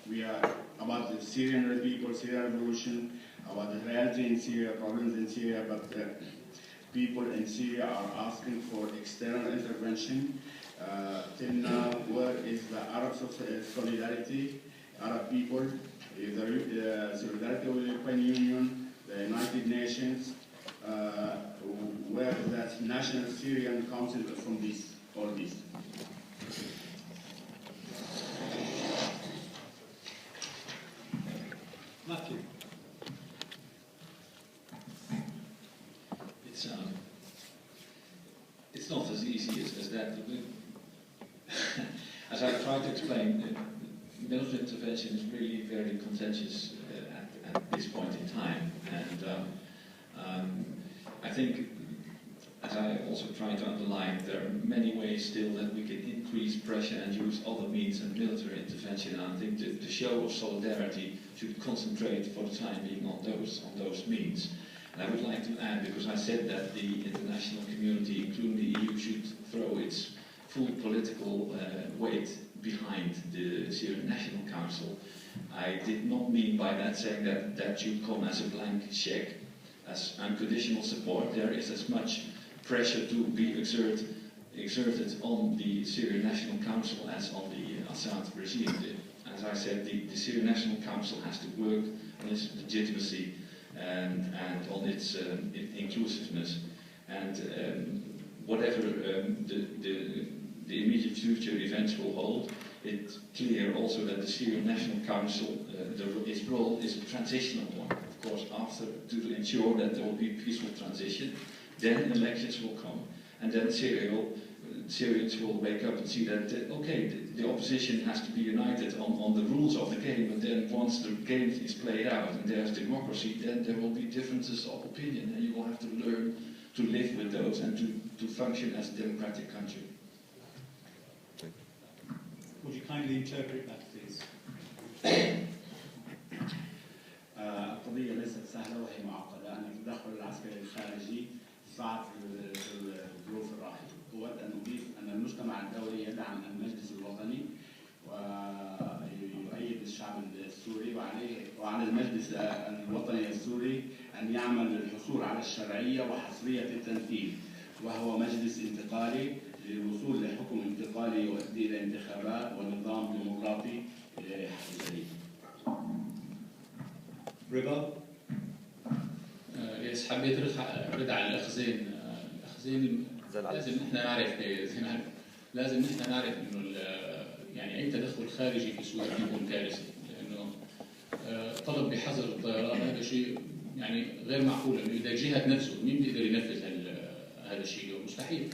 We are about the Syrian people, Syrian revolution, about the reality in Syria, problems in Syria, but people in Syria are asking for external intervention. Till now, where is the Arab solidarity, Arab people, the solidarity with the European Union, the United Nations, where is that National Syrian Council from this, all this? Matthew. It's not as easy as that. As I tried to explain, military intervention is really very contentious at this point in time, and I think, as I also try to underline, there are many ways still that we can increase pressure and use other means than military intervention. And I think the show of solidarity should concentrate for the time being on those means. And I would like to add, because I said that the international community, including the EU, should throw its full political weight behind the Syrian National Council. I did not mean by that saying that that should come as a blank check, as unconditional support. There is as much pressure to be exerted on the Syrian National Council as on the Assad regime. As I said, the Syrian National Council has to work on its legitimacy and on its inclusiveness. And whatever the immediate future events will hold, it's clear also that the Syrian National Council, its role is a transitional one. Of course, after, to ensure that there will be peaceful transition, then elections will come, and then Syrians will wake up and see that, okay, the opposition has to be united on the rules of the game, but then once the game is played out and there's democracy, then there will be differences of opinion, and you will have to learn to live with those and to function as a democratic country. Would you kindly interpret that, please? القضية ليست سهلة وهي معقدة. أن التدخل العسكري الخارجي صعب في الظروف الراهنة. أود أن أضيف أن المجتمع الدولي يدعم المجلس الوطني ويؤيد الشعب السوري، وعلى المجلس الوطني السوري أن يعمل للحصول على الشرعية وحصرية التنفيذ، وهو مجلس انتقالي للوصول لحكم انتقالي يؤدي إلى انتخابات ونظام ديمقراطي جديد. رضا؟ يس، حبيت أرد على الأخ زين. الأخ زين لازم نحن نعرف إنه يعني أي تدخل خارجي في سوريا يكون كارثي، لأنه طلب بحظر الطيران هذا شيء يعني غير معقول، إنه إذا جهة نفسه مين بيقدر ينفذ هذا الشيء؟ مستحيل.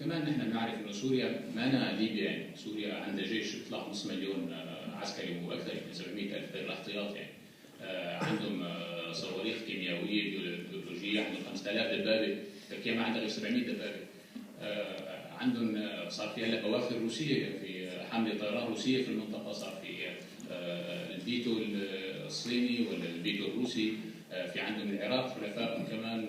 كمان نحن نعرف إنه سوريا ما ليبيا، يعني سوريا عندها جيش يطلع 500,000 عسكري وأكثر، يمكن 700,000 غير الاحتياط يعني. عندهم صواريخ كيميائية بيولوجية، عندهم 5000 دبابة، تركيا ما عندها غير 700 دبابة. عندهم صار في هلا بواخر روسية، في حملة طيران روسية في المنطقة، صار في الفيتو الصيني ولا الفيتو الروسي، في عندهم العراق حلفائهم كمان،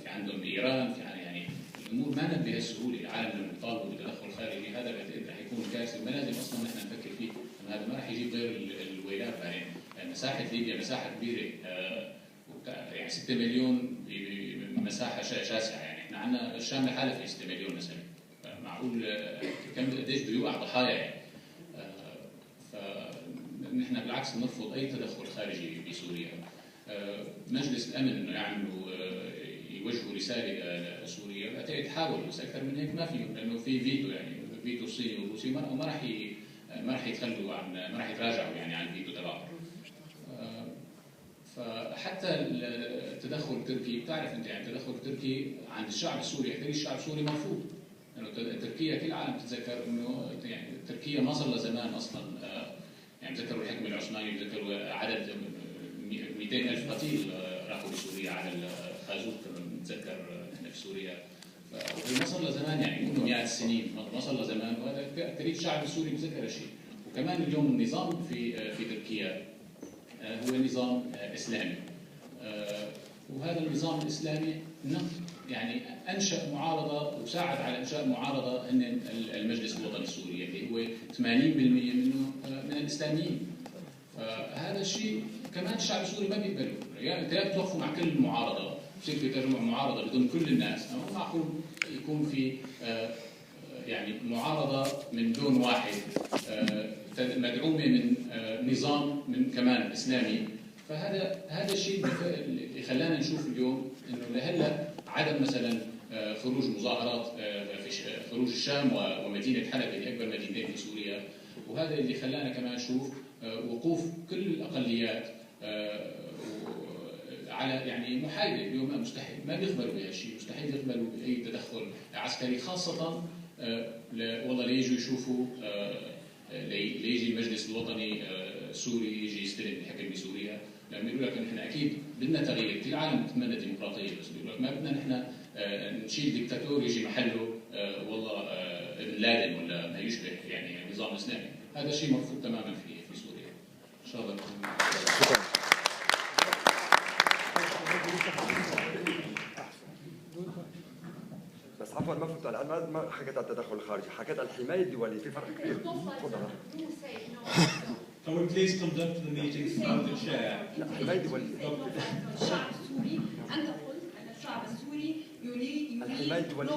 في عندهم إيران، في يعني الأمور ما نبه بهالسهولة. العالم لما يطالبوا بتدخل خارجي هذا رح يكون كارثة، ما لازم أصلا نحن نفكر فيه، هذا ما رح يجيب غير الويلات. يعني مساحة ليبيا مساحة كبيرة، يعني 6 مليون بمساحة شاسعة، يعني احنا عندنا الشام لحالها في 6 مليون مثلا، معقول كم قديش بده يوقع ضحايا يعني. فنحن بالعكس نرفض أي تدخل خارجي بسوريا. مجلس الأمن إنه يعملوا يوجهوا رسالة لسوريا، بعتقد حاولوا، بس أكثر من هيك ما فيهم، لأنه في فيتو، يعني فيتو الصيني والروسي ما راح يتخلوا عن، ما راح يتراجعوا يعني عن الفيتو تبعهم. فحتى التدخل التركي، بتعرف انت يعني التدخل التركي عند الشعب السوري، يحتاج الشعب السوري مرفوض. يعني تركيا كل العالم تتذكر انه يعني تركيا ما صار لها زمان اصلا، يعني تذكروا الحكم العثماني، تذكروا عدد 200,000 قتيل راحوا بسوريا على الخازوق، نتذكر احنا في سوريا. وهي ما صار لها زمان، يعني منه مئات السنين، ما صار لها زمان، وهذا تاريخ الشعب السوري بتذكر هالشيء. وكمان اليوم النظام في تركيا هو نظام إسلامي، وهذا النظام الإسلامي يعني أنشأ معارضة وساعد على إنشاء معارضة هن المجلس الوطني السوري، اللي هو 80% منه من الاسلاميين. فهذا الشيء كمان الشعب السوري ما بيقبله، يعني انت بتوقفوا مع كل المعارضه، بشكل تجمع معارضه بدون كل الناس، ما معقول يكون في يعني معارضه من لون واحد مدعومه من نظام من كمان اسلامي. فهذا الشيء اللي خلانا نشوف اليوم انه لهلا عدم مثلا خروج مظاهرات في خروج الشام ومدينه حلب اللي اكبر مدينتين في سوريا، وهذا اللي خلانا كمان نشوف وقوف كل الاقليات على يعني محايده. اليوم مستحيل ما بيقبلوا بهالشيء، مستحيل يقبلوا باي تدخل عسكري، خاصه والله ليجوا يشوفوا ليجي المجلس الوطني السوري يجي يستلم الحكم بسوريا، لانه بيقول لك نحن اكيد بدنا تغيير، كل العالم بتتمنى ديمقراطيه، بس بيقول لك ما بدنا نحن نشيل دكتاتور يجي محله والله ابن لادن ولا ما يشبه يعني نظام اسلامي. هذا شيء مرفوض تماما في سوريا. ان شاء الله. بس عفوا ما فهمت الان، ما حكيت عن التدخل الخارجي، حكيت عن الحمايه الدوليه، في فرق كبير. Can we please conduct the meeting through the chair? لا حمايه دوليه. الشعب السوري أنت قلت أن الشعب السوري يريد الحمايه الدوليه.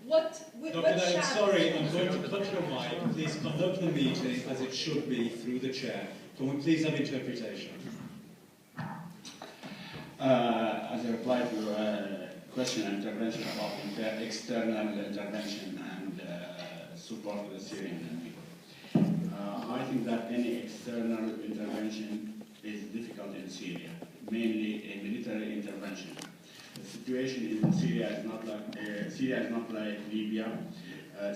Dr. I'm sorry, I'm going to cut your mic. Please conduct the meeting as it should be through the chair. Can we please have interpretation? As a reply to question and intervention about external intervention and support for the Syrian people. I think that any external intervention is difficult in Syria, mainly a military intervention. The situation in Syria is not like Libya.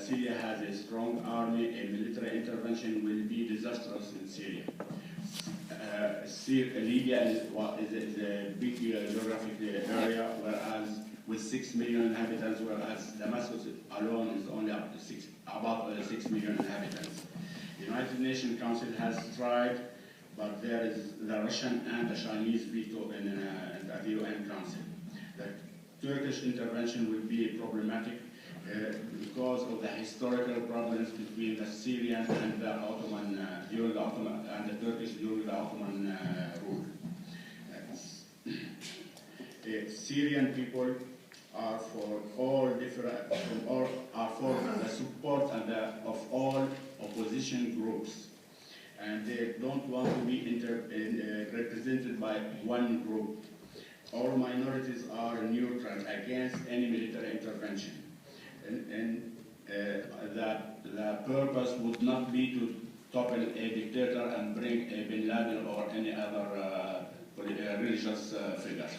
Syria has a strong army. A military intervention will be disastrous in Syria. Libya is a big geographic area, whereas with 6 million inhabitants, whereas Damascus alone is only about 6 million inhabitants. The United Nations Council has tried, but there is the Russian and the Chinese veto in the UN Council. The Turkish intervention will be problematic because of the historical problems between the Syrian and the Ottoman and the Turkish during the Ottoman rule. Syrian people are for the support of all opposition groups, and they don't want to be represented by one group. All minorities are neutral against any military intervention, and the purpose would not be to topple a dictator and bring a Bin Laden or any other religious figure.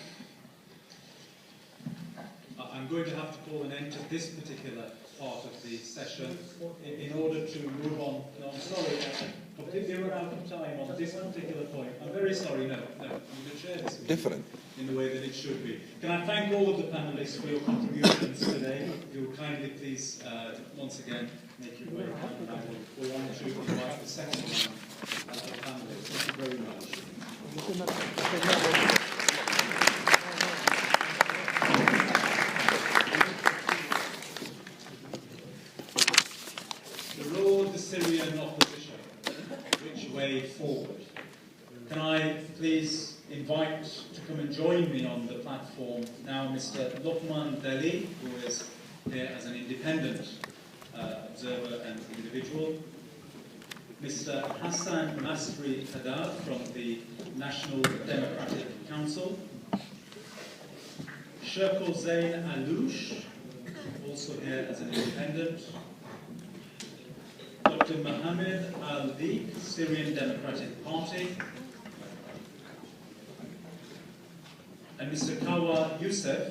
I'm going to have to call an end to this particular part of the session in order to move on. No, I'm sorry, I'm completely run out of time on this particular point. I'm very sorry, no, I'm going to share this Different. in the way that it should be. Can I thank all of the panelists for your contributions today? If you will kindly please, once again, make your way down, and I will go on to invite the second round of the panelists. Thank you very much. Syrian opposition, which way forward? Can I please invite to come and join me on the platform now Mr. Lokman Deli, who is here as an independent observer and individual, Mr. Hassan Masri Haddad from the National Democratic Council, Shirkul Zain Aloush, also here as an independent, Dr. Mohammed Al-Deek, Syrian Democratic Party, and Mr. Kawa Youssef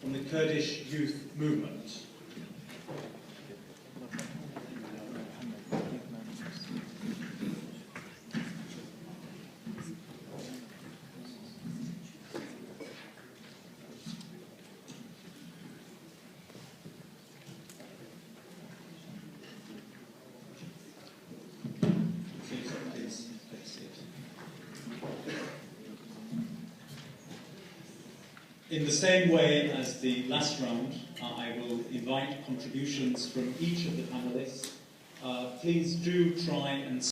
from the Kurdish Youth Movement. In the same way as the last round, I will invite contributions from each of the panelists. Please do try and